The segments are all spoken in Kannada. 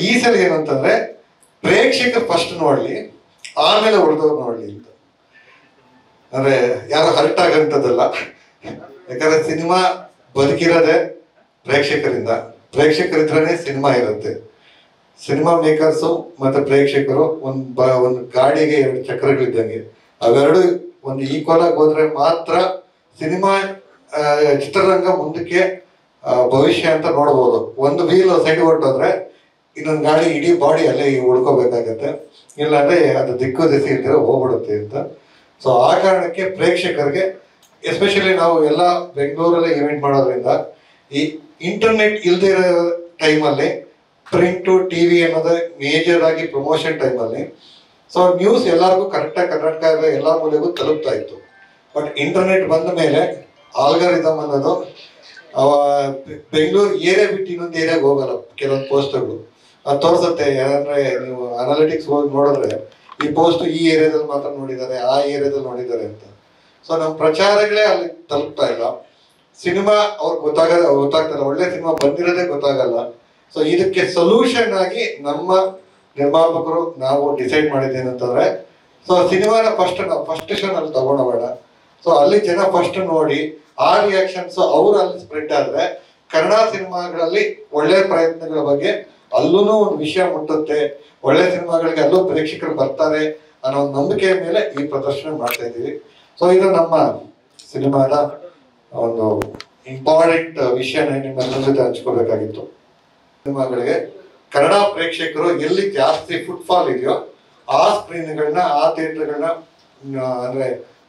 ಈ ಸಲ ಏನಂತಂದ್ರೆ ಪ್ರೇಕ್ಷಕರು ಫಸ್ಟ್ ನೋಡ್ಲಿ, ಆಮೇಲೆ ಉಳಿದವ್ರು ನೋಡ್ಲಿ ಅಂತ. ಅಂದ್ರೆ ಯಾರು ಹರ್ಟ್ ಆಗಂತದಲ್ಲ. ಯಾಕಂದ್ರೆ ಸಿನಿಮಾ ಬದುಕಿರೋದೆ ಪ್ರೇಕ್ಷಕರಿದ್ರೇ ಸಿನಿಮಾ ಇರುತ್ತೆ. ಸಿನಿಮಾ ಮೇಕರ್ಸು ಮತ್ತೆ ಪ್ರೇಕ್ಷಕರು ಒಂದು ಗಾಡಿಗೆ 2 ಚಕ್ರಗಳಿದ್ದಂಗೆ. ಅವೆರಡು ಒಂದು ಈಕ್ವಲ್ ಆಗಿ ಹೋದ್ರೆ ಮಾತ್ರ ಸಿನಿಮಾ ಚಿತ್ರರಂಗ ಮುಂದಕ್ಕೆ ಭವಿಷ್ಯ ಅಂತ ನೋಡ್ಬೋದು. ಒಂದು ವೀಲ್ ಸೈಡ್ ಹೊರಟೋದ್ರೆ ಇನ್ನೊಂದು ಗಾಡಿ ಇಡೀ ಬಾಡಿ ಅಲ್ಲೇ ಉಳ್ಕೋಬೇಕಾಗತ್ತೆ, ಇಲ್ಲಾಂದ್ರೆ ಅದು ದಿಕ್ಕು ದಿಸೆ ಇಲ್ದಿರ ಹೋಗ್ಬಿಡುತ್ತೆ ಅಂತ. ಸೊ ಆ ಕಾರಣಕ್ಕೆ ಪ್ರೇಕ್ಷಕರಿಗೆ, ಎಸ್ಪೆಷಲಿ ನಾವು ಎಲ್ಲ ಬೆಂಗಳೂರಲ್ಲೇ ಇವೆಂಟ್ ಮಾಡೋದ್ರಿಂದ ಈ ಇಂಟರ್ನೆಟ್ ಇಲ್ದೇ ಇರೋ ಟೈಮಲ್ಲಿ ಪ್ರಿಂಟು ಟಿವಿ ಅನ್ನೋದು ಮೇಜರ್ ಆಗಿ ಪ್ರಮೋಷನ್ ಟೈಮಲ್ಲಿ ಸೊ ನ್ಯೂಸ್ ಎಲ್ಲರಿಗೂ ಕರೆಕ್ಟಾಗಿ ಕರ್ನಾಟಕದ ಎಲ್ಲ ಮೂಲೆಗೂ ತಲುಪ್ತಾ ಇತ್ತು. ಬಟ್ ಇಂಟರ್ನೆಟ್ ಬಂದ ಮೇಲೆ ಆಲ್ಗಾರಿದಮ್ ಅನ್ನೋದು ಬೆಂಗಳೂರು ಏರಿಯಾ ಬಿಟ್ಟು ಇನ್ನೊಂದು ಏರಿಯಾಗೆ ಹೋಗಲ್ಲ. ಕೆಲವೊಂದು ಪೋಸ್ಟ್ಗಳು ಅದು ತೋರಿಸುತ್ತೆ. ಯಾಕಂದ್ರೆ ನೀವು ಅನಾಲಿಟಿಕ್ಸ್ ಹೋಗಿ ನೋಡಿದ್ರೆ ಈ ಪೋಸ್ಟ್ ಈ ಏರಿಯಾದಲ್ಲಿ ಮಾತ್ರ ನೋಡಿದ್ದಾರೆ, ಆ ಏರಿಯಾದಲ್ಲಿ ನೋಡಿದ್ದಾರೆ ಅಂತ. ಸೊ ನಮ್ಮ ಪ್ರಚಾರಗಳೇ ಅಲ್ಲಿ ತಲುಪ್ತಾ ಇಲ್ಲ. ಸಿನಿಮಾ ಅವ್ರಿಗೆ ಗೊತ್ತಾಗ್ತಲ್ಲ, ಒಳ್ಳೆ ಸಿನಿಮಾ ಬಂದಿರೋದೇ ಗೊತ್ತಾಗಲ್ಲ. ಸೊ ಇದಕ್ಕೆ ಸೊಲ್ಯೂಷನ್ ಆಗಿ ನಮ್ಮ ನಿರ್ಮಾಪಕರು ನಾವು ಡಿಸೈಡ್ ಮಾಡಿದ್ದೇನಂತಂದ್ರೆ, ಸೊ ಸಿನಿಮಾನ ಫಸ್ಟ್ ಶೋ ನಲ್ಲಿ ತಗೊಂಡೋಗೋಣ. ಸೊ ಅಲ್ಲಿ ಜನ ಫಸ್ಟ್ ನೋಡಿ ಆ ರಿಯಾಕ್ಷನ್ಸ್ ಅವ್ರು ಅಲ್ಲಿ ಸ್ಪ್ರೆಡ್ ಆದ್ರೆ ಕನ್ನಡ ಸಿನಿಮಾಗಳಲ್ಲಿ ಒಳ್ಳೆ ಪ್ರಯತ್ನಗಳ ಬಗ್ಗೆ ಅಲ್ಲೂ ಒಂದು ವಿಷಯ ಮುಟ್ಟುತ್ತೆ, ಒಳ್ಳೆ ಸಿನಿಮಾಗಳಿಗೆ ಅಲ್ಲೂ ಪ್ರೇಕ್ಷಕರು ಬರ್ತಾರೆ ಅನ್ನೋ ಒಂದು ನಂಬಿಕೆಯ ಮೇಲೆ ಈ ಪ್ರದರ್ಶನ ಮಾಡ್ತಾ ಇದ್ದೀವಿ. ಸೊ ಇದು ನಮ್ಮ ಸಿನಿಮಾದ ಒಂದು ಇಂಪಾರ್ಟೆಂಟ್ ವಿಷಯನ ನಿಮ್ಮೆಲ್ಲರ ಜೊತೆ ಹಂಚ್ಕೋಬೇಕಾಗಿತ್ತು. ಸಿನಿಮಾಗಳಿಗೆ ಕನ್ನಡ ಪ್ರೇಕ್ಷಕರು ಎಲ್ಲಿ ಜಾಸ್ತಿ ಫುಟ್ಫಾಲ್ ಇದೆಯೋ ಆ ಸ್ಕ್ರೀನ್ಗಳನ್ನ, ಆ ಥಿಯೇಟರ್ಗಳನ್ನ ಅಂದ್ರೆ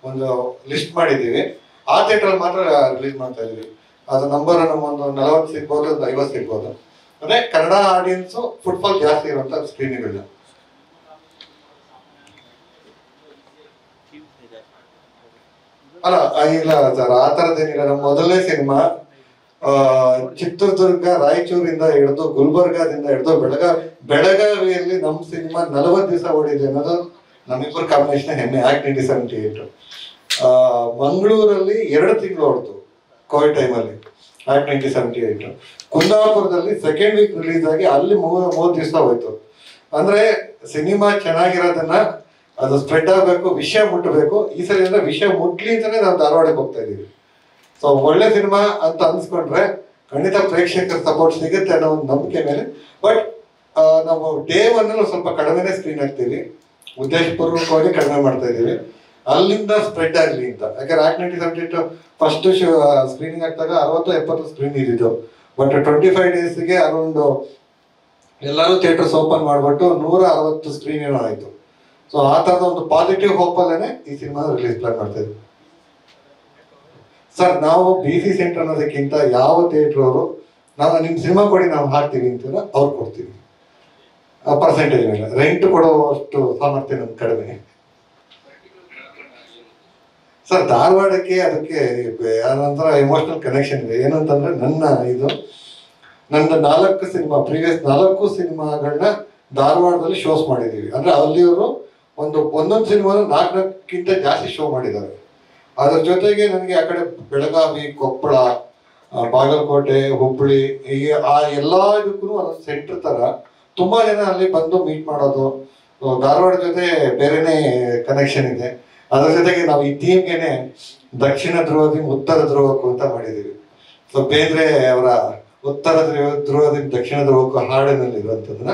ಒಂದು ಲಿಸ್ಟ್ ಮಾಡಿದ್ದೀವಿ. ಆ ಥಿಯೇಟರ್ ಮಾತ್ರ ರಿಲೀಸ್ ಮಾಡ್ತಾ ಇದೀವಿ. ಅದು ನಂಬರ್ ನಮ್ಮೊಂದು 40 ಸಿಗ್ಬೋದು, 50 ಸಿಗ್ಬೋದು. ಅಂದ್ರೆ ಕನ್ನಡ ಆಡಿಯನ್ಸ್ ಫುಟ್ಬಾಲ್ ಜಾಸ್ತಿ ಇರುವಂತ ಸ್ಕ್ರೀನ್ಗಳನ್ನ. ಅಲ್ಲ ಇಲ್ಲ ಸರ್, ಆ ತರದೇನಿಲ್ಲ. ನಮ್ಮ ಮೊದಲನೇ ಸಿನಿಮಾ ಚಿತ್ರದುರ್ಗ, ರಾಯಚೂರಿಂದ ಹಿಡಿದು ಗುಲ್ಬರ್ಗಾದಿಂದ ಹಿಡಿದು ಬೆಳಗಾವಿಯಲ್ಲಿ ನಮ್ಮ ಸಿನಿಮಾ 40 ದಿವಸ ಓಡಿದೆ ಅನ್ನೋದು ನಮ್ಮಿಬ್ಬರು ಕಾಂಬಿನೇಷನ್ ಹೆಮ್ಮೆ. ಆಕ್ಟ್ 1978 ಮಂಗಳೂರಲ್ಲಿ 2 ತಿಂಗಳು ಓಡ್ತು ಕೋವಿಡ್ ಟೈಮಲ್ಲಿ. ಆಕ್ಟ್ 1978 ಕುಂದಾಪುರದಲ್ಲಿ ಸೆಕೆಂಡ್ ವೀಕ್ ರಿಲೀಸ್ ಆಗಿ ಅಲ್ಲಿ 3 ದಿವಸ ಹೋಯ್ತು. ಅಂದ್ರೆ ಸಿನಿಮಾ ಚೆನ್ನಾಗಿರೋದನ್ನ ಅದು ಸ್ಪ್ರೆಡ್ ಆಗಬೇಕು, ವಿಷಯ ಮುಟ್ಟಬೇಕು. ಈ ಸಲ ಅಂದ್ರೆ ವಿಷಯ ಮುಟ್ಲಿ ಅಂತಾನೆ ನಾವು ಧಾರವಾಡಕ್ಕೆ ಹೋಗ್ತಾ ಇದೀವಿ. ಸೊ ಒಳ್ಳೆ ಸಿನಿಮಾ ಅಂತ ಅನ್ಸ್ಕೊಂಡ್ರೆ ಖಂಡಿತ ಪ್ರೇಕ್ಷಕರ ಸಪೋರ್ಟ್ ಸಿಗುತ್ತೆ ಅನ್ನೋ ಒಂದು ನಂಬಿಕೆ ಮೇಲೆ. ಬಟ್ ನಾವು ಡೇ 1 ಸ್ವಲ್ಪ ಕಡಿಮೆನೆ ಸ್ಕ್ರೀನ್ ಹಾಕ್ತೀವಿ, ಉದ್ದೇಶಪೂರ್ವಕವಾಗಿ ಕಡಿಮೆ ಮಾಡ್ತಾ ಇದೀವಿ, ಅಲ್ಲಿಂದ ಸ್ಪ್ರೆಡ್ ಆಗಲಿ ಅಂತ. ಯಾಕಂದ್ರೆ ಆಕ್ಟ್ 1978 ಫಸ್ಟ್ ಸ್ಕ್ರೀನಿಂಗ್ ಆಗ್ತಾಗ 60-70 ಸ್ಕ್ರೀನ್ ಇದ್ದಿದ್ದು. ಬಟ್ 25 ಡೇಸ್ಗೆ ಅರೌಂಡ್ ಎಲ್ಲರೂ ಥಿಯೇಟರ್ಸ್ ಓಪನ್ ಮಾಡ್ಬಿಟ್ಟು 160 ಸ್ಕ್ರೀನ್ ಏನೋ ಆಯ್ತು. ಸೊ ಆ ತರದ ಒಂದು ಪಾಸಿಟಿವ್ ಹೋಪ್ ಅಲ್ಲೇನೆ ಈ ಸಿನಿಮಾ ರಿಲೀಸ್ ಪ್ಲಾನ್ ಮಾಡ್ತಾ ಇದ್ವಿ. ಸರ್ ನಾವು BC ಸೆಂಟರ್ ಅನ್ನೋದಕ್ಕಿಂತ ಯಾವ ಥಿಯೇಟರ್ ಅವರು ನಾವು ನಿಮ್ ಸಿನಿಮಾ ಕೊಡಿ ನಾವು ಹಾಕ್ತೀವಿ ಅಂತೀರ ಅವ್ರು ಕೊಡ್ತೀವಿ. ಪರ್ಸೆಂಟೇಜ್ ಮೇಲೆ ರೆಂಟ್ ಕೊಡುವಷ್ಟು ಸಾಮರ್ಥ್ಯ ನಮ್ಗೆ ಕಡಿಮೆ. ಸರ್ ಧಾರವಾಡಕ್ಕೆ ಅದಕ್ಕೆ ಏನಂತರ ಎಮೋಷನಲ್ ಕನೆಕ್ಷನ್ ಇದೆ. ಏನಂತಂದ್ರೆ ನನ್ನ 4 ಸಿನಿಮಾ ಪ್ರೀವಿಯಸ್ 4 ಸಿನಿಮಾಗಳನ್ನ ಧಾರವಾಡದಲ್ಲಿ ಶೋಸ್ ಮಾಡಿದೀವಿ. ಅಂದ್ರೆ ಅಲ್ಲಿಯವರು ಒಂದೊಂದು ಸಿನಿಮಾನ 4ಕ್ಕಿಂತ ಜಾಸ್ತಿ ಶೋ ಮಾಡಿದ್ದಾರೆ. ಅದ್ರ ಜೊತೆಗೆ ನನಗೆ ಆ ಕಡೆ ಬೆಳಗಾವಿ, ಕೊಪ್ಪಳ, ಬಾಗಲಕೋಟೆ, ಹುಬ್ಬಳ್ಳಿ, ಹೀಗೆ ಆ ಎಲ್ಲಾ ಇದಕ್ಕೂ ಒಂದೊಂದು ಸೆಂಟರ್ ತರ ತುಂಬಾ ಜನ ಅಲ್ಲಿ ಬಂದು ಮೀಟ್ ಮಾಡೋದು. ಧಾರವಾಡ ಜೊತೆ ಬೇರೆನೆ ಕನೆಕ್ಷನ್ ಇದೆ. ಅದ್ರ ಜೊತೆಗೆ ನಾವು ಈ ಥೀಮ್ಗೆನೆ ದಕ್ಷಿಣ ಧ್ರುವದಿಂದ ಉತ್ತರ ಧ್ರುವಕ್ಕೂ ಅಂತ ಮಾಡಿದೀವಿ. ಸೊ ಬೇಂದ್ರೆ ಅವರ ಉತ್ತರ ಧ್ರುವದಿಂದ ದಕ್ಷಿಣ ಧ್ರುವಕ್ಕೂ ಹಾಡಿನಲ್ಲಿ ಇರುವಂತದನ್ನ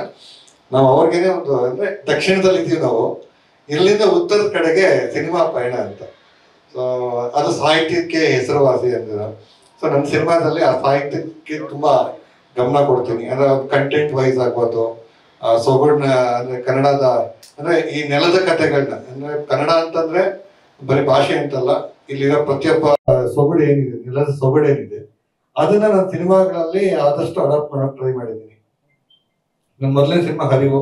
ನಾವು ಅವ್ರಿಗೇನೆ ಒಂದು ಅಂದ್ರೆ ದಕ್ಷಿಣದಲ್ಲಿ ಇದೀವಿ ನಾವು, ಇಲ್ಲಿಂದ ಉತ್ತರದ ಕಡೆಗೆ ಸಿನಿಮಾ ಪಯಣ ಅಂತ. ಸೊ ಅದು ಸಾಹಿತ್ಯಕ್ಕೆ ಹೆಸರುವಾಸಿ ಅಂದಿರ. ಸೊ ನನ್ನ ಸಿನಿಮಾದಲ್ಲಿ ಆ ಸಾಹಿತ್ಯಕ್ಕೆ ತುಂಬಾ ಗಮನ ಕೊಡ್ತೀನಿ. ಅಂದ್ರೆ ಕಂಟೆಂಟ್ ವೈಸ್ ಆಗ್ಬೋದು, ಸೊಗಡ್ನ ಅಂದ್ರೆ ಕನ್ನಡದ ಅಂದ್ರೆ ಈ ನೆಲದ ಕಥೆಗಳನ್ನ, ಅಂದ್ರೆ ಕನ್ನಡ ಅಂತಂದ್ರೆ ಬರೀ ಭಾಷೆ ಅಂತಲ್ಲ, ಇಲ್ಲಿರೋ ಪ್ರತಿಯೊಬ್ಬ ಸೊಗಡು ಏನಿದೆ, ನೆಲದ ಸೊಗಡು ಏನಿದೆ ಅದನ್ನ ನನ್ನ ಸಿನಿಮಾಗಳಲ್ಲಿ ಆದಷ್ಟು ಅಡಾಪ್ಟ್ ಮಾಡಕ್ ಟ್ರೈ ಮಾಡಿದ್ದೀನಿ. ನನ್ನ ಮೊದಲನೇ ಸಿನಿಮಾ ಹರಿವು,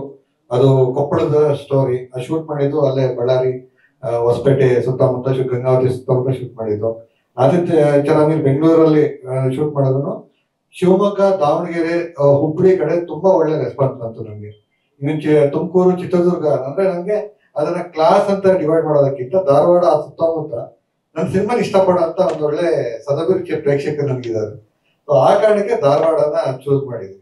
ಅದು ಕೊಪ್ಪಳದ ಸ್ಟೋರಿ. ಶೂಟ್ ಮಾಡಿದ್ದು ಅಲ್ಲೇ ಬಳ್ಳಾರಿ, ಹೊಸಪೇಟೆ ಸುತ್ತಮುತ್ತ, ಗಂಗಾವತಿ ಸುತ್ತಮುತ್ತ ಶೂಟ್ ಮಾಡಿದ್ದು. ಆದಿತ್ಯ ಚೆನ್ನಾಗಿ ಬೆಂಗಳೂರಲ್ಲಿ ಶೂಟ್ ಮಾಡೋದನ್ನು ಶಿವಮೊಗ್ಗ, ದಾವಣಗೆರೆ, ಹುಬ್ಬಳ್ಳಿ ಕಡೆ ತುಂಬಾ ಒಳ್ಳೆ ರೆಸ್ಪಾನ್ಸ್ ಬಂತು ನಮ್ಗೆ. ಇನ್ನು ತುಮಕೂರು, ಚಿತ್ರದುರ್ಗ ಅಂದ್ರೆ ನಂಗೆ ಅದನ್ನ ಕ್ಲಾಸ್ ಅಂತ ಡಿವೈಡ್ ಮಾಡೋದಕ್ಕಿಂತ ಧಾರವಾಡ ಆ ಸುತ್ತಮುತ್ತ ನನ್ನ ಸಿನಿಮಾ ಇಷ್ಟಪಡೋ ಅಂತ ಒಂದು ಒಳ್ಳೆ ಸದಭಿರುಚಿಯ ಪ್ರೇಕ್ಷಕರು ನನ್ಗಿದ್ದಾರೆ. ಸೊ ಆ ಕಾರಣಕ್ಕೆ ಧಾರವಾಡನ ಚೂಸ್ ಮಾಡಿದ್ವಿ.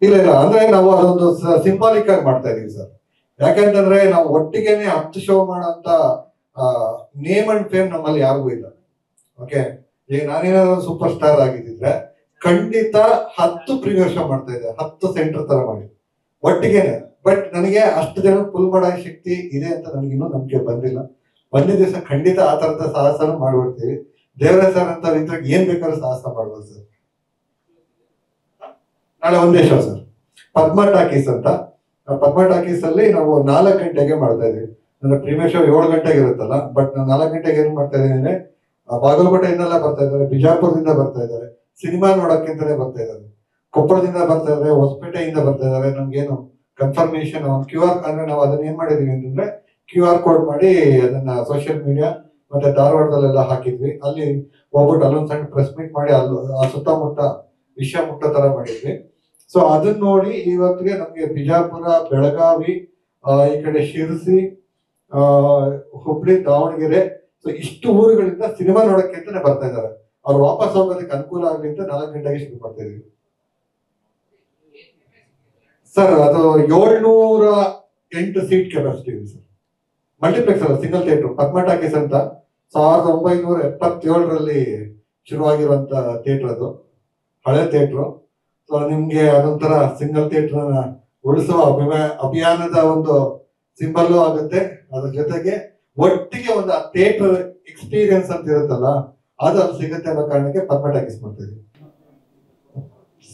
ಇಲ್ಲ ಇಲ್ಲ, ಅಂದ್ರೆ ನಾವು ಅದೊಂದು ಸಿಂಬಾಲಿಕ್ ಆಗಿ ಮಾಡ್ತಾ ಇದೀವಿ ಸರ್. ಯಾಕಂತಂದ್ರೆ ನಾವು ಒಟ್ಟಿಗೆನೆ 10 ಶೋ ಮಾಡೋಂತ ನೇಮ್ ಅಂಡ್ ಫೇಮ್ ನಮ್ಮಲ್ಲಿ ಯಾರಿಗೂ ಇಲ್ಲ. ಓಕೆ, ಈಗ ನಾನೇನಾದ್ರು ಸೂಪರ್ ಸ್ಟಾರ್ ಆಗಿದ್ದಿದ್ರೆ ಖಂಡಿತ 10 ಪ್ರೀಮಿಯರ್ ಶೋ ಮಾಡ್ತಾ ಇದ್ದೆ, 10 ಸೆಂಟರ್ ತರ ಮಾಡಿ ಒಟ್ಟಿಗೆನೆ. ಬಟ್ ನನಗೆ ಅಷ್ಟು ಜನ ಫುಲ್ ಮಾಡೋ ಶಕ್ತಿ ಇದೆ ಅಂತ ನನಗೆ ಇನ್ನೂ ನಂಬಿಕೆ ಬಂದಿಲ್ಲ. ಒಂದೇ ದಿವಸ ಖಂಡಿತ ಆ ತರದ ಸಾಹಸನ ಮಾಡ್ಬಿಡ್ತೀವಿ. ದೇವರಾಜ್ ಸರ್ ಅಂತ ಇದ್ರೆ ಏನ್ ಬೇಕಾದ್ರೂ ಸಾಹಸ ಮಾಡ್ಬೋದು ಸರ್. ನಾಳೆ ಒಂದೇ ಶೋ ಸರ್, ಪದ್ಮ ಟಾಕೀಸ್ ಅಂತ. ಪದ್ಮ ಟಾಕೀಸ್ ಅಲ್ಲಿ ನಾವು 4 ಗಂಟೆಗೆ ಮಾಡ್ತಾ ಇದೀವಿ. ನನ್ನ ಪ್ರೀಮಿಯರ್ ಶೋ 7 ಗಂಟೆಗೆ ಇರುತ್ತಲ್ಲ, ಬಟ್ ನಾನು 4 ಗಂಟೆಗೆ ಏನ್ ಮಾಡ್ತಾ ಇದೀನಿ ಅಂದ್ರೆ, ಬಾಗಲಕೋಟೆಯಿಂದೆಲ್ಲ ಬರ್ತಾ ಇದ್ದಾರೆ, ಬಿಜಾಪುರದಿಂದ ಬರ್ತಾ ಇದ್ದಾರೆ, ಸಿನಿಮಾ ನೋಡೋಕ್ಕಿಂತಾನೆ ಬರ್ತಾ ಇದ್ದಾರೆ, ಕೊಪ್ಪಳದಿಂದ ಬರ್ತಾ ಇದ್ದಾರೆ, ಹೊಸಪೇಟೆಯಿಂದ ಬರ್ತಾ ಇದ್ದಾರೆ. ನಮ್ಗೇನು ಕನ್ಫರ್ಮೇಶನ್ QR ಅಂದ್ರೆ ನಾವು ಅದನ್ನ ಏನ್ ಮಾಡಿದೀವಿ ಅಂತಂದ್ರೆ QR ಕೋಡ್ ಮಾಡಿ ಅದನ್ನ ಸೋಷಿಯಲ್ ಮೀಡಿಯಾ ಮತ್ತೆ ಧಾರವಾಡದಲ್ಲೆಲ್ಲ ಹಾಕಿದ್ವಿ. ಅಲ್ಲಿ ಹೋಗ್ಬಿಟ್ಟು ಅಲ್ಲೊಂದ್ ಸಣ್ಣ ಪ್ರೆಸ್ ಮೀಟ್ ಮಾಡಿ ಆ ಸುತ್ತಮುತ್ತ ವಿಷಯ ಮುಟ್ಟೋ ತರ ಮಾಡಿದ್ವಿ. ಸೊ ಅದನ್ನ ನೋಡಿ ಇವತ್ತಿಗೆ ನಮ್ಗೆ ಬಿಜಾಪುರ, ಬೆಳಗಾವಿ, ಈ ಕಡೆ ಶಿರಸಿ, ಹುಬ್ಳಿ, ದಾವಣಗೆರೆ, ಸೊ ಇಷ್ಟು ಊರುಗಳಿಂದ ಸಿನಿಮಾ ನೋಡಕ್ಕೆ ಅಂತಾನೆ ಬರ್ತಾ ಇದ್ದಾರೆ. ಅವ್ರು ವಾಪಸ್ ಹೋಗೋದಕ್ಕೆ ಅನುಕೂಲ ಆಗ್ಲಿ ಅಂತ 4 ಗಂಟೆಗೆ ಶುರು ಮಾಡ್ತಾ ಇದೀವಿ ಸರ್. ಅದು 708 ಸೀಟ್ ಕೆಪಾಸಿಟಿ ಇದೆ ಸರ್. ಮಲ್ಟಿಪ್ಲೆಕ್ಸ್ ಅಲ್ಲ, ಸಿಂಗಲ್ ಥಿಯೇಟರ್. ಪದ್ಮ ಟಾಕೀಸ್ ಅಂತ 1977ರಲ್ಲಿ ಶುರುವಾಗಿರುವಂತ ಥಿಯೇಟರ್, ಅದು ಹಳೆ ಥಿಯೇಟ್ರು. ಸೊ ನಿಮ್ಗೆ ಅದೊಂಥರ ಸಿಂಗಲ್ ಥಿಯೇಟರ್ ಉಳಿಸುವ ಅಭಿಯಾನದ ಒಂದು ಸಿಂಬಲ್ಲು ಆಗುತ್ತೆ. ಅದ್ರ ಜೊತೆಗೆ ಒಟ್ಟಿಗೆ ಒಂದು ಥಿಯೇಟರ್ ಎಕ್ಸ್ಪೀರಿಯನ್ಸ್ ಅಂತ ಇರುತ್ತಲ್ಲ, ಅದು ಅಲ್ಲಿ ಸಿಗುತ್ತೆ ಅನ್ನೋ ಕಾರಣಕ್ಕೆ ಪದ್ಮ ಟಾಕೀಸ್ ಮಾಡ್ತಾ ಇದೀವಿ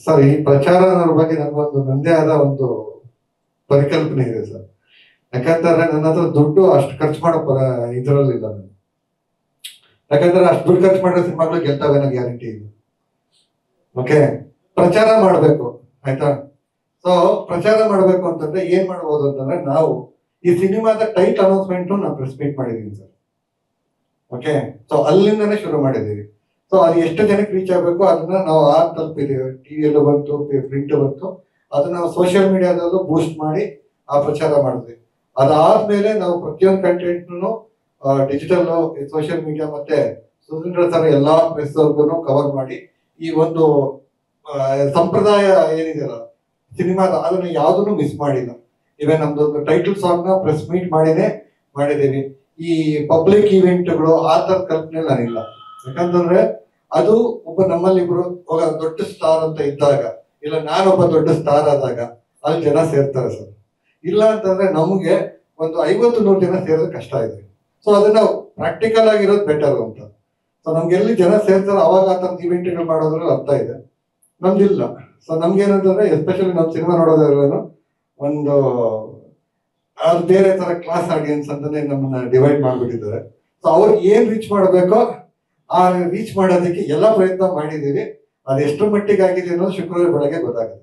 ಸರ್. ಈ ಪ್ರಚಾರ ಅನ್ನೋದ್ರ ಬಗ್ಗೆ ನನಗೊಂದು ನಂದೇ ಆದ ಒಂದು ಪರಿಕಲ್ಪನೆ ಇದೆ ಸರ್. ಯಾಕಂದ್ರೆ ನನ್ನ ಹತ್ರ ದುಡ್ಡು ಅಷ್ಟು ಖರ್ಚು ಮಾಡೋ ಇದರಲ್ಲಿಲ್ಲ ನಾನು. ಯಾಕಂದ್ರೆ ಅಷ್ಟು ದುಡ್ಡು ಖರ್ಚು ಮಾಡೋ ಸಿನಿಮಾಗಳು ಗೆಲ್ತಾವೆ ಅನ್ನೋ ಗ್ಯಾರಂಟಿ ಇಲ್ಲ. ಓಕೆ, ಪ್ರಚಾರ ಮಾಡ್ಬೇಕು, ಆಯ್ತಾ? ಸೊ ಪ್ರಚಾರ ಮಾಡ್ಬೇಕು ಅಂತಂದ್ರೆ ಏನ್ ಮಾಡ್ಬೋದು ಅಂತಂದ್ರೆ, ನಾವು ಈ ಸಿನಿಮಾದ ಟೈಟ್ ಅನೌನ್ಸ್ಮೆಂಟ್ ನಾವು ಪ್ರೆಸ್ ಮೀಟ್ ಮಾಡಿದೀವಿ ಸರ್. ಓಕೆ, ಸೊ ಅಲ್ಲಿಂದಾನೇ ಶುರು ಮಾಡಿದೀವಿ. ಸೊ ಅದು ಎಷ್ಟು ಜನಕ್ಕೆ ರೀಚ್ ಆಗ್ಬೇಕು ಅದನ್ನ ನಾವು ತಲುಪಿದೀವಿ. ಟಿವಿಯಲ್ಲೂ ಬಂತು, ಪ್ರಿಂಟ್ ಬಂತು, ಅದನ್ನ ನಾವು ಸೋಷಿಯಲ್ ಮೀಡಿಯಾದಲ್ಲೂ ಬೂಸ್ಟ್ ಮಾಡಿ ಆ ಪ್ರಚಾರ ಮಾಡಿದ್ವಿ. ಅದಾದ್ಮೇಲೆ ನಾವು ಪ್ರತಿಯೊಂದು ಕಂಟೆಂಟ್ ಡಿಜಿಟಲ್, ಸೋಷಿಯಲ್ ಮೀಡಿಯಾ ಮತ್ತೆ ಸುಧೀಂದ್ರ ಸರ್ ಎಲ್ಲಾ ಪ್ರೆಸ್ ವರ್ಗು ಕವರ್ ಮಾಡಿ ಈ ಒಂದು ಸಂಪ್ರದಾಯ ಏನಿದೆಯಲ್ಲ ಸಿನಿಮಾದ, ಅದನ್ನ ಯಾವ್ದನ್ನು ಮಿಸ್ ಮಾಡಿಲ್ಲ. ಇವನ್ ನಮ್ದೊಂದು ಟೈಟಲ್ ಸಾಂಗ್ ನ ಪ್ರೆಸ್ ಮೀಟ್ ಮಾಡಿದೀವಿ. ಈ ಪಬ್ಲಿಕ್ ಇವೆಂಟ್ಗಳು ಆ ತರ ಕಲ್ಪನೆ ನಾನಿಲ್ಲ. ಯಾಕಂತಂದ್ರೆ ಅದು ಒಬ್ಬ ನಮ್ಮಲ್ಲಿಬ್ರು ದೊಡ್ಡ ಸ್ಟಾರ್ ಅಂತ ಇದ್ದಾಗ, ಇಲ್ಲ ನಾನೊಬ್ಬ ದೊಡ್ಡ ಸ್ಟಾರ್ ಆದಾಗ ಅಲ್ಲಿ ಜನ ಸೇರ್ತಾರೆ ಸರ್. ಇಲ್ಲ ಅಂತಂದ್ರೆ ನಮ್ಗೆ ಒಂದು 50-100 ಜನ ಸೇರೋದು ಕಷ್ಟ ಇದೆ. ಸೊ ಅದನ್ನ ಪ್ರಾಕ್ಟಿಕಲ್ ಆಗಿರೋದು ಬೆಟರ್ ಅಂತ. ಸೊ ನಮ್ಗೆ ಎಲ್ಲಿ ಜನ ಸೇರ್ತಾರೆ ಅವಾಗ ಆ ತರದ ಇವೆಂಟ್ಗಳು ಮಾಡೋದ್ರಲ್ಲಿ ಅರ್ಥ ಇದೆ. ನಮ್ದಿಲ್ಲ. ಸೊ ನಮ್ಗೇನಂತಂದ್ರೆ ಎಸ್ಪೆಷಲಿ ನಮ್ ಸಿನಿಮಾ ನೋಡೋದ್ರಲ್ಲೂ ಒಂದು ಅವ್ರು ಬೇರೆ ತರ ಕ್ಲಾಸ್ ಆಡಿಯನ್ಸ್ ಅಂತಾನೆ ನಮ್ಮನ್ನ ಡಿವೈಡ್ ಮಾಡ್ಬಿಟ್ಟಿದ್ದಾರೆ. ಸೊ ಅವ್ರಿಗೆ ಏನ್ ರೀಚ್ ಮಾಡ್ಬೇಕೋ ಆ ರೀಚ್ ಮಾಡೋದಕ್ಕೆ ಎಲ್ಲಾ ಪ್ರಯತ್ನ ಮಾಡಿದೀವಿ. ಅದು ಎಷ್ಟು ಮಟ್ಟಿಗೆ ಆಗಿದೆ ಅನ್ನೋದು ಶುಕ್ರವಾರ ಬೆಳಗ್ಗೆ ಗೊತ್ತಾಗುತ್ತೆ.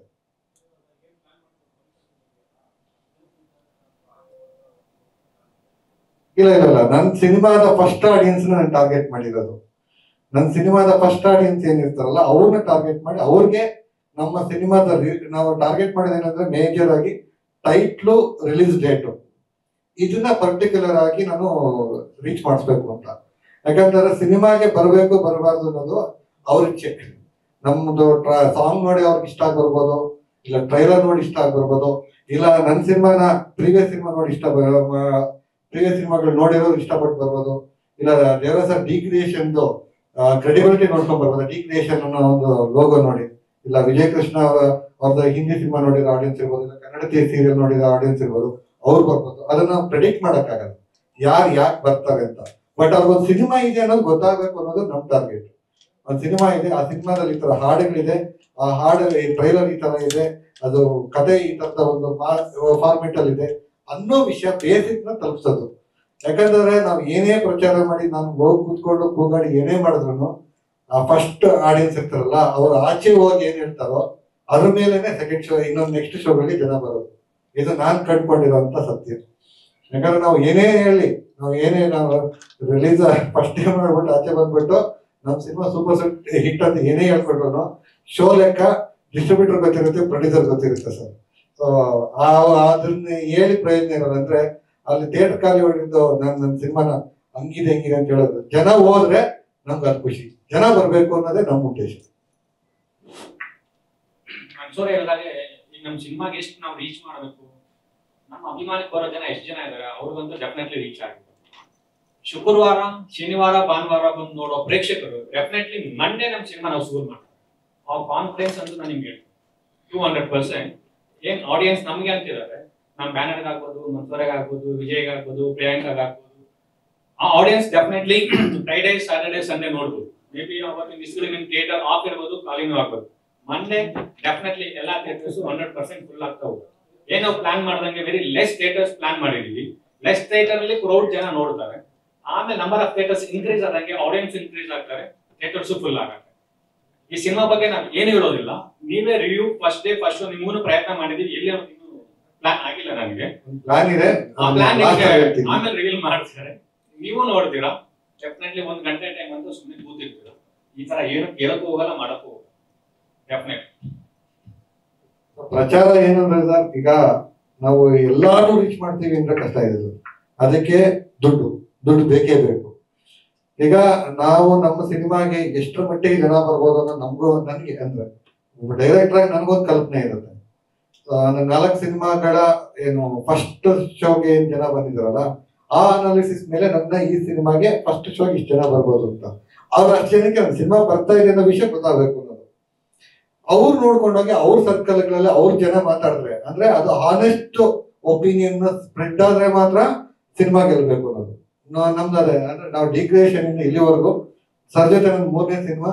ಇಲ್ಲ, ನನ್ನ ಸಿನಿಮಾದ ಫಸ್ಟ್ ಆಡಿಯನ್ಸ್ ನಾನು ಟಾರ್ಗೆಟ್ ಮಾಡಿರೋದು. ನನ್ನ ಸಿನಿಮಾದ ಫಸ್ಟ್ ಆಡಿಯನ್ಸ್ ಏನಿರ್ತಾರಲ್ಲ ಅವ್ರನ್ನ ಟಾರ್ಗೆಟ್ ಮಾಡಿ ಅವ್ರಿಗೆ ನಮ್ಮ ಸಿನಿಮಾದ ನಾವು ಟಾರ್ಗೆಟ್ ಮಾಡೋದೇನಂದ್ರೆ ಮೇಜರ್ ಆಗಿ ಟೈಟ್ಲು, ರಿಲೀಸ್ ಡೇಟು, ಇದನ್ನ ಪರ್ಟಿಕ್ಯುಲರ್ ಆಗಿ ನಾನು ರೀಚ್ ಮಾಡಿಸ್ಬೇಕು ಅಂತ. ಯಾಕಂತಂದ್ರೆ ಸಿನಿಮಾಗೆ ಬರಬೇಕು ಬರಬಾರ್ದು ಅನ್ನೋದು ಅವ್ರ ಇಚ್ಛೆ. ನಮ್ದು ಸಾಂಗ್ ನೋಡಿ ಅವ್ರಿಗೆ ಇಷ್ಟ ಆಗಿ ಬರ್ಬೋದು, ಇಲ್ಲ ಟ್ರೈಲರ್ ನೋಡಿ ಇಷ್ಟ ಆಗಿ ಬರ್ಬೋದು, ಇಲ್ಲ ನನ್ನ ಸಿನಿಮಾನ ಪ್ರೀವಿಯಸ್ ಸಿನಿಮಾ ನೋಡಿ ಪ್ರೀವಿಯಸ್ ಸಿನಿಮಾಗಳು ನೋಡಿರೋರು ಇಷ್ಟಪಟ್ಟು ಬರ್ಬೋದು, ಇಲ್ಲ Devaraj sir D creation credibility ನೋಡ್ಕೊಂಡ್ ಬರ್ಬೋದು. ಡಿ ಕ್ರಿಯೇಷನ್ ಅನ್ನೋ ಒಂದು ಲೋಗೋ ನೋಡಿ, ಇಲ್ಲ ವಿಜಯ್ ಕೃಷ್ಣ ಅವ್ರದ್ದು ಹಿಂದಿ ಸಿನಿಮಾ ನೋಡಿರೋ ಆಡಿಯನ್ಸ್ ಇರ್ಬೋದು, ಇಲ್ಲ ಕನ್ನಡ ಸೀರಿಯಲ್ ನೋಡಿರೋ ಆಡಿಯನ್ಸ್ ಇರ್ಬೋದು, ಅವ್ರು ಬರ್ಬೋದು. ಅದನ್ನ ಪ್ರೆಡಿಕ್ಟ್ ಮಾಡಕ್ಕಾಗಲ್ಲ ಯಾರು ಯಾಕೆ ಬರ್ತಾರೆ ಅಂತ. ಬಟ್ ಅವ್ರಿಗೊಂದು ಸಿನಿಮಾ ಇದೆ ಅನ್ನೋದು ಗೊತ್ತಾಗಬೇಕು ಅನ್ನೋದು ನಮ್ ಟಾರ್ಗೆಟ್. ಒಂದು ಸಿನಿಮಾ ಇದೆ, ಆ ಸಿನಿಮಾದಲ್ಲಿ ಈ ತರ ಹಾಡುಗಳಿದೆ, ಆ ಹಾಡು ಟ್ರೈಲರ್ ಈ ತರ ಇದೆ, ಅದು ಕತೆ ಈ ತರದ ಒಂದು ಫಾರ್ಮೆಟ್ ಅಲ್ಲಿ ಇದೆ ಅನ್ನೋ ವಿಷಯ ಬೇಸಿಕ್ ನ ತಲುಪಿಸೋದು. ಯಾಕಂದ್ರೆ ನಾವು ಏನೇ ಪ್ರಚಾರ ಮಾಡಿ ನಾನು ಹೋಗಿ ಕೂತ್ಕೊಂಡು ಕೂಗಾಡಿ ಏನೇ ಮಾಡಿದ್ರು ಆ ಫಸ್ಟ್ ಆಡಿಯನ್ಸ್ ಇರ್ತಾರಲ್ಲ ಅವ್ರು ಆಚೆ ಹೋಗಿ ಏನ್ ಹೇಳ್ತಾರೋ ಅದ್ರ ಮೇಲೆನೆ ಸೆಕೆಂಡ್ ಶೋ, ಇನ್ನೊಂದು ನೆಕ್ಸ್ಟ್ ಶೋಗಳಿಗೆ ಜನ ಬರೋದು. ಇದು ನಾನ್ ಕಂಡ್ಕೊಂಡಿರೋಂತ ಸತ್ಯ. ಯಾಕಂದ್ರೆ ನಾವು ಏನೇ ಹೇಳಿ, ನಾವು ರಿಲೀಸ್ ಫಸ್ಟ್ ಟೈಮ್ ಮಾಡ್ಬಿಟ್ಟು ಆಚೆ ಬಂದ್ಬಿಟ್ಟು ನಮ್ ಸಿನಿಮಾ ಸೂಪರ್ ಹಿಟ್ ಅಂತ ಏನೇ ಹೇಳ್ಕೊಟ್ರು ಶೋ ಲೆಕ್ಕ ಡಿಸ್ಟ್ರಿಬ್ಯೂಟರ್ ಗೊತ್ತಿರುತ್ತೆ, ಪ್ರೊಡ್ಯೂಸರ್ ಗೊತ್ತಿರುತ್ತೆ ಸರ್. ಸೊ ಅದನ್ನ ಹೇಳಿ ಪ್ರಯೋಜನ ಇರೋದು. ಅಂದ್ರೆ ಅಲ್ಲಿ ಥಿಯೇಟರ್ ಖಾಲಿ ಹೊಡಿದ್ದು ನನ್ನ ಸಿನಿಮಾನ ಹಂಗಿದೆ ಅಂತ ಹೇಳೋದು. ಜನ ಹೋದ್ರೆ ನಮ್ಗೆ ಅದು ಖುಷಿ, ಜನ ಬರ್ಬೇಕು ಅನ್ನೋದೇ ನಮ್ಮ ಉದ್ದೇಶ. ಈಗ ನಮ್ಮ ಸಿನಿಮಾಗೆ ಎಷ್ಟು ನಾವು ರೀಚ್ ಮಾಡಬೇಕು, ನಮ್ಮ ಅಭಿಮಾನಕ್ಕೆ ಬರೋ ಜನ ಎಷ್ಟು ಜನ ಇದ್ದಾರೆ ಅವ್ರಿಗಂತೂ ಡೆಫಿನೆಟ್ಲಿ ರೀಚ್ ಆಗುತ್ತೆ. ಶುಕ್ರವಾರ, ಶನಿವಾರ, ಭಾನುವಾರ ಬಂದು ನೋಡೋ ಪ್ರೇಕ್ಷಕರು ಡೆಫಿನೆಟ್ಲಿ ಮಂಡೇ ನಮ್ಮ ಸಿನಿಮಾ ನಾವು ಶುರು ಮಾಡ್ತಾರೆ. ಆ ಕಾನ್ಫಿಡೆನ್ಸ್ ಅಂತೂ ನಾನು ನಿಮ್ಗೆ ಹೇಳ್ತೀನಿ 200%. ಏನ್ ಆಡಿಯನ್ಸ್ ನಮ್ಗೆ ಅಂತಿದ್ದಾರೆ, ನಮ್ಮ ಬ್ಯಾನರ್ಗೆ ಆಗ್ಬೋದು, ಮನ್ಸೂರ್ಗೆ ಆಗ್ಬೋದು, ವಿಜಯ್ಗೆ ಆಗ್ಬೋದು, ಪ್ರಿಯಾಂಕಾಗ್ ಆಗ್ಬೋದು, ಆ audience definitely Friday, Saturday, Sunday ನೋಡ್ಬೋದು. ಮೇ ಬಿ ಅವತ್ತಿನ ದಿವಸಗಳು ನಿಮ್ ಥಿಯೇಟರ್ ಆಫ್ ಇರ್ಬೋದು, ಖಾಲಿನೂ ಆಗ್ಬೋದು. ಮಂಡೇ ಡೆಫಿನೆಟ್ಲಿ ಎಲ್ಲಾ ಥಿಯೇಟರ್ಸ್ 100% ಫುಲ್ ಆಗ್ತಾ ಹೋಗುತ್ತೆ. ಏನೋ ಪ್ಲಾನ್ ಮಾಡ್ದಂಗೆ ವೆರಿ ಲೆಸ್ ಥಿಯೇಟರ್ಸ್ ಪ್ಲಾನ್ ಮಾಡಿದೀವಿ. ಲೆಸ್ ಥಿಯೇಟರ್ ಅಲ್ಲಿ ಕ್ರೌಡ್ ಜನ ನೋಡ್ತಾರೆ. ಆಮೇಲೆ ನಂಬರ್ ಆಫ್ ಥಿಯೇಟರ್ಸ್ ಇನ್ಕ್ರೀಸ್ ಆದಂಗೆ ಆಡಿಯನ್ಸ್ ಇನ್ಕ್ರೀಸ್ ಆಗ್ತಾರೆ, ಥಿಯೇಟರ್ಸ್ ಫುಲ್ ಆಗುತ್ತೆ. ಈ ಸಿನಿಮಾ ಬಗ್ಗೆ ನಾವು ಏನು ಹೇಳೋದಿಲ್ಲ, ನೀವೇ review first day first show ನಿಮ್ಗೂ ಪ್ರಯತ್ನ ಮಾಡಿದೀವಿ. ಎಲ್ಲಿ ಪ್ಲಾನ್ ಆಗಿಲ್ಲ ನನಗೆ, ಪ್ಲಾನ್ ಇದೆ, ಆಮೇಲೆ ರಿವೀಲ್ ಮಾಡ್ತಾರೆ, ನೀವು ನೋಡ್ತೀರಾ. ಡೆಫಿನೆಟ್ಲಿ 1 ಗಂಟೆ ಟೈಮ್ ಅಂತ ಸುಮ್ಮನೆ ಕೂತಿರ್ತೀರಾ. ಈ ತರ ಏನು ಕೇಳಕ್ಕೂ ಹೋಗಲ್ಲ, ಮಾಡಕ್ಕೂ ಹೋಗಲ್ಲ. ಡೆಫಿನೆಟ್ ಪ್ರಚಾರ ಏನಂದ್ರೆ ಸರ್, ಈಗ ನಾವು ಎಲ್ಲಾರು ರೀಚ್ ಮಾಡ್ತೀವಿ ಅಂದ್ರೆ ಕಷ್ಟ ಇದೆ ಸರ್. ಅದಕ್ಕೆ ದುಡ್ಡು ಬೇಕೇ ಬೇಕು. ಈಗ ನಾವು ನಮ್ಮ ಸಿನಿಮಾಗೆ ಎಷ್ಟರ ಮಟ್ಟಿಗೆ ಜನ ಬರ್ಬೋದು ಅನ್ನೋ ನನಗೆ ಅಂದ್ರೆ ಡೈರೆಕ್ಟರ್ ಆಗಿ ನನಗೊಂದು ಕಲ್ಪನೆ ಇರುತ್ತೆ. 4 ಸಿನಿಮಾಗಳ ಏನು ಫಸ್ಟ್ ಶೋಗೆ ಏನ್ ಜನ ಬಂದಿದಾರಲ್ಲ, ಆ ಅನಾಲಿಸಿಸ್ ಮೇಲೆ ನನ್ನ ಈ ಸಿನಿಮಾಗೆ ಫಸ್ಟ್ ಶೋಗೆ ಇಷ್ಟು ಜನ ಬರ್ಬೋದು ಅಂತ. ಅವ್ರು ಅಷ್ಟು ಜನಕ್ಕೆ ನನ್ನ ಸಿನಿಮಾ ಬರ್ತಾ ಇದೆ ಅನ್ನೋ ವಿಷಯ ಗೊತ್ತಾಗಬೇಕು ಅನ್ನೋದು. ಅವ್ರು ನೋಡ್ಕೊಂಡೋಗಿ ಅವ್ರ ಸರ್ಕಲ್ಗಳಲ್ಲಿ ಅವ್ರ ಜನ ಮಾತಾಡಿದ್ರೆ, ಅಂದ್ರೆ ಅದು ಹಾನೆಸ್ಟ್ ಒಪಿನಿಯನ್ ಸ್ಪ್ರೆಡ್ ಆದ್ರೆ ಮಾತ್ರ ಸಿನಿಮಾ ಗೆಲ್ಬೇಕು ಅನ್ನೋದು ನಮ್ದು. ಅದೇ ಅಂದ್ರೆ ನಾವು ಡಿಗ್ರೇಷನ್ ಇಂದ ಇಲ್ಲಿವರೆಗೂ ಸರ್ ಜೊತೆ ನನ್ನ 3ನೇ ಸಿನಿಮಾ,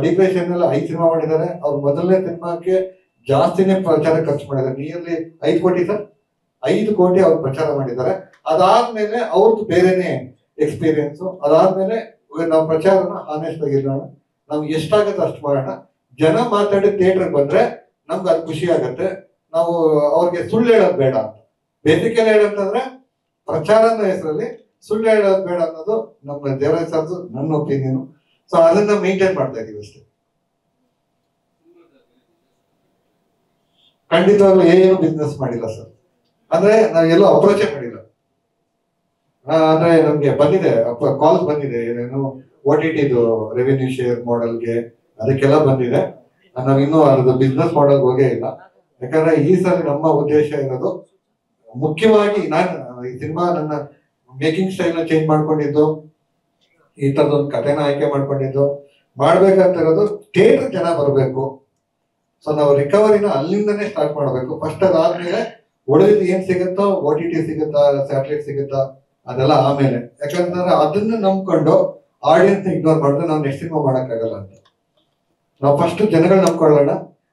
ಡಿಗ್ರೇಷನ್ ಎಲ್ಲ 5 ಸಿನಿಮಾ ಮಾಡಿದ್ದಾರೆ. ಅವ್ರ ಮೊದಲನೇ ಸಿನಿಮಾಕ್ಕೆ ಜಾಸ್ತಿನೇ ಪ್ರಚಾರ ಖರ್ಚು ಮಾಡಿದ್ದಾರೆ. ನಿಯರ್ಲಿ 5 ಕೋಟಿ ಸರ್, 5 ಕೋಟಿ ಅವ್ರು ಪ್ರಚಾರ ಮಾಡಿದ್ದಾರೆ. ಅದಾದ್ಮೇಲೆ ಅವ್ರದ್ದು ಬೇರೆನೆ ಎಕ್ಸ್ಪೀರಿಯನ್ಸ್. ಅದಾದ್ಮೇಲೆ ನಾವು ಪ್ರಚಾರನ ಹಾನೆಸ್ಟ್ ಆಗಿರೋಣ, ನಮ್ಗೆ ಎಷ್ಟಾಗತ್ತೆ ಅಷ್ಟು ಮಾಡೋಣ. ಜನ ಮಾತಾಡಿ ಥಿಯೇಟರ್ಗೆ ಬಂದ್ರೆ ನಮ್ಗೆ ಅದು ಖುಷಿ ಆಗತ್ತೆ. ನಾವು ಅವ್ರಿಗೆ ಸುಳ್ಳು ಹೇಳೋದು ಬೇಡ ಅಂತ. ಬೇಸಿಕಲಿ ಹೇಳಂತಂದ್ರೆ ಪ್ರಚಾರದ ಹೆಸರಲ್ಲಿ ಸುಳ್ಳು ಹೇಳೋದು ಬೇಡ ಅನ್ನೋದು ನಮ್ಮ ದೇವರಾಜ್ ಸರ್ದು ನನ್ನ ಒಪಿನಿಯನ್. ಸೊ ಅದನ್ನ ಮೇಂಟೈನ್ ಮಾಡ್ತಾ ಇದೀವಿ ಅಷ್ಟೇ. ಖಂಡಿತವಾಗ್ಲೂ ಏನು ಬಿಸ್ನೆಸ್ ಮಾಡಿಲ್ಲ ಸರ್. ಅಂದ್ರೆ ನಾವೆಲ್ಲೋ ಅಪ್ರೋಚೇ ಮಾಡಿಲ್ಲ. ಅಂದ್ರೆ ನಮ್ಗೆ ಬಂದಿದೆ ಕಾಲ್ಸ್ ಬಂದಿದೆ, ಏನೇನು OTTದು ರೆವಿನ್ಯೂ ಶೇರ್ ಮಾಡೆಲ್ಗೆ ಅದಕ್ಕೆಲ್ಲ ಬಂದಿದೆ. ನಾವಿನ್ನೂ ಅದ್ರದ್ದು ಬಿಸ್ನೆಸ್ ಮಾಡಲ್ ಹೋಗೇ ಇಲ್ಲ. ಯಾಕಂದ್ರೆ ಈ ಸಲ ನಮ್ಮ ಉದ್ದೇಶ ಇರೋದು ಮುಖ್ಯವಾಗಿ, ನಾನು ಈ ಸಿನಿಮಾ ನನ್ನ ಮೇಕಿಂಗ್ ಸ್ಟೈಲ್ ನ ಚೇಂಜ್ ಮಾಡ್ಕೊಂಡಿದ್ದು, ಈ ತರದೊಂದು ಕಥೆನ ಆಯ್ಕೆ ಮಾಡ್ಕೊಂಡಿದ್ದು, ಮಾಡ್ಬೇಕಂತಿರೋದು ಥಿಯೇಟರ್ ಜನ ಬರಬೇಕು. ಸೊ ನಾವು ರಿಕವರಿನ ಅಲ್ಲಿಂದನೇ ಸ್ಟಾರ್ಟ್ ಮಾಡ್ಬೇಕು ಫಸ್ಟ್. ಅದಾದ್ಮೇಲೆ ಉಳಿದಿದ್ದು ಏನ್ ಸಿಗುತ್ತೋ, OTT ಸಿಗುತ್ತಾ, ಸ್ಯಾಟಲೈಟ್ ಸಿಗುತ್ತಾ, ಅದೆಲ್ಲ ಆಮೇಲೆ. ಯಾಕಂತಂದ್ರೆ ಅದನ್ನ ನಂಬ್ಕೊಂಡು ಆಡಿಯನ್ಸ್ ಇಗ್ನೋರ್ ಮಾಡಿದ್ರೆ ನಾವು ನೆಕ್ಸ್ಟ್ ಸಿನಿಮಾ ಮಾಡಕ್ಕಾಗಲ್ಲ ಅಂತ. ನಾವು ಫಸ್ಟ್ ಜನಗಳು ನಂಬ್ಕೊಳ್ಳೋಣ,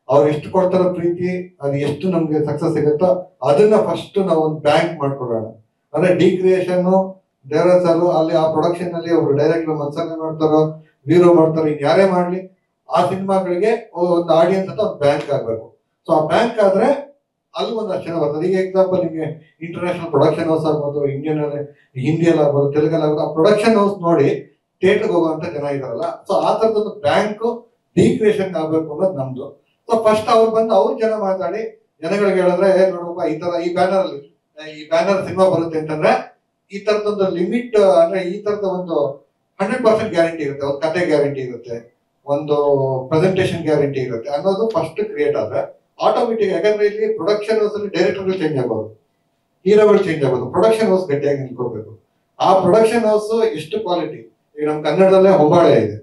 ಅವ್ರು ಎಷ್ಟು ಕೊಡ್ತಾರೋ ಪ್ರೀತಿ, ಅದು ಎಷ್ಟು ನಮ್ಗೆ ಸಕ್ಸಸ್ ಸಿಗುತ್ತೋ ಅದನ್ನ ಫಸ್ಟ್ ನಾವು ಒಂದು ಬ್ಯಾಂಕ್ ಮಾಡ್ಕೊಳ್ಳೋಣ. ಅಂದ್ರೆ ಡಿಕ್ರಿಯೇಷನ್ ದೇವರಾಜ್ ಸರ್ ಅಲ್ಲಿ ಆ ಪ್ರೊಡಕ್ಷನ್ ಅಲ್ಲಿ ಒಬ್ರು ಡೈರೆಕ್ಟರ್ ಮನ್ಸನ್ನ ಮಾಡ್ತಾರೋ, ವೀರೋ ಮಾಡ್ತಾರೋ, ಇನ್ ಯಾರೇ ಮಾಡ್ಲಿ, ಆ ಸಿನಿಮಾಗಳಿಗೆ ಒಂದು ಆಡಿಯನ್ಸ್ ಅಂತ ಒಂದು ಬ್ಯಾಂಕ್ ಆಗ್ಬೇಕು. ಸೊ ಆ ಬ್ಯಾಂಕ್ ಆದ್ರೆ ಅಲ್ಲಿ ಒಂದಷ್ಟು ಜನ ಬರ್ತದೆ. ಈಗ ಎಕ್ಸಾಂಪಲ್ ನಿಮ್ಗೆ ಇಂಟರ್ನ್ಯಾಷನಲ್ ಪ್ರೊಡಕ್ಷನ್ ಹೌಸ್ ಆಗ್ಬೋದು, ಹಿಂದಿಯಲ್ಲಿ ಆಗ್ಬೋದು, ತೆಲುಗಲ್ಲಿ ಆಗ್ಬೋದು, ಆ ಪ್ರೊಡಕ್ಷನ್ ಹೌಸ್ ನೋಡಿ ಥಿಯೇಟರ್ಗೆ ಹೋಗುವಂತ ಜನ ಇದಾರಲ್ಲ. ಸೊ ಆ ತರದೊಂದು ಬ್ಯಾಂಕ್ ಡಿಕ್ರಿಯೇಷನ್ ಆಗ್ಬೇಕು ಅನ್ನೋದು ನಮ್ದು. ಸೊ ಫಸ್ಟ್ ಅವ್ರು ಬಂದು ಅವ್ರ ಜನ ಮಾತಾಡಿ ಜನಗಳಿಗೆ ಹೇಳಿದ್ರೆ, ನೋಡಪ್ಪ ಈ ತರ ಈ ಬ್ಯಾನರ್ ಸಿನಿಮಾ ಬರುತ್ತೆ ಅಂತಂದ್ರೆ ಈ ತರದೊಂದು ಲಿಮಿಟ್, ಅಂದ್ರೆ ಈ ತರದ ಒಂದು 100% ಗ್ಯಾರಂಟಿ ಇರುತ್ತೆ, ಒಂದು ಕತೆ ಗ್ಯಾರಂಟಿ ಇರುತ್ತೆ, ಒಂದು ಪ್ರೆಸೆಂಟೇಶನ್ ಗ್ಯಾರಂಟಿ ಇರುತ್ತೆ ಅನ್ನೋದು ಫಸ್ಟ್ ಕ್ರಿಯೇಟ್ ಆದ್ರೆ ಆಟೋಮೆಟಿಕ್. ಯಾಕಂದ್ರೆ ಇಲ್ಲಿ ಪ್ರೊಡಕ್ಷನ್ ಹೌಸ್ ಅಲ್ಲಿ ಡೈರೆಕ್ಟರ್ಗಳು ಚೇಂಜ್ ಆಗ್ಬೋದು, ಹೀರೋಗಳು ಚೇಂಜ್ ಆಗ್ಬೋದು, ಪ್ರೊಡಕ್ಷನ್ ಹೌಸ್ ಗಟ್ಟಿಯಾಗಿ ನಿಂತ್ಕೋಬೇಕು. ಆ ಪ್ರೊಡಕ್ಷನ್ ಹೌಸ್ ಎಷ್ಟು ಕ್ವಾಲಿಟಿ, ಈಗ ನಮ್ ಕನ್ನಡದಲ್ಲೇ ಹೊಂಬಾಳೆ ಇದೆ,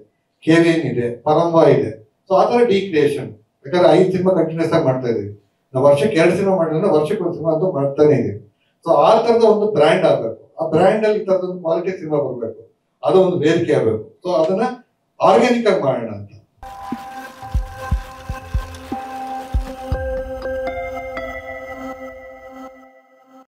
KVN ಇದೆ, ಪರಂಬ ಇದೆ. ಸೊ ಆ ತರ ಡಿಕ್ರಿಯೇಷನ್. ಯಾಕಂದ್ರೆ 5 ಸಿನಿಮಾ ಕಂಟಿನ್ಯೂಸ್ ಆಗಿ ಮಾಡ್ತಾ ಇದೀವಿ ನಾವು. ವರ್ಷಕ್ಕೆ 2 ಸಿನಿಮಾ ಮಾಡಿದ್ರೆ ವರ್ಷಕ್ಕೆ 1 ಸಿನಿಮಾ ಅಂತೂ ಮಾಡ್ತಾನೆ ಇದೀವಿ. ಸೊ ಆ ತರದ ಒಂದು ಬ್ರ್ಯಾಂಡ್ ಆಗ್ಬೇಕು. ಆ ಬ್ರ್ಯಾಂಡ್ ಅಲ್ಲಿ ಈ ತರದೊಂದು ಕ್ವಾಲಿಟಿ ಸಿನಿಮಾ ಬರ್ಬೇಕು, ಅದು ಒಂದು ವೇದಿಕೆ ಆಗ್ಬೇಕು. ಸೊ ಅದನ್ನ ಆರ್ಗ್ಯಾನಿಕ್ ಆಗಿ ಮಾಡೋಣ ಅಂತ.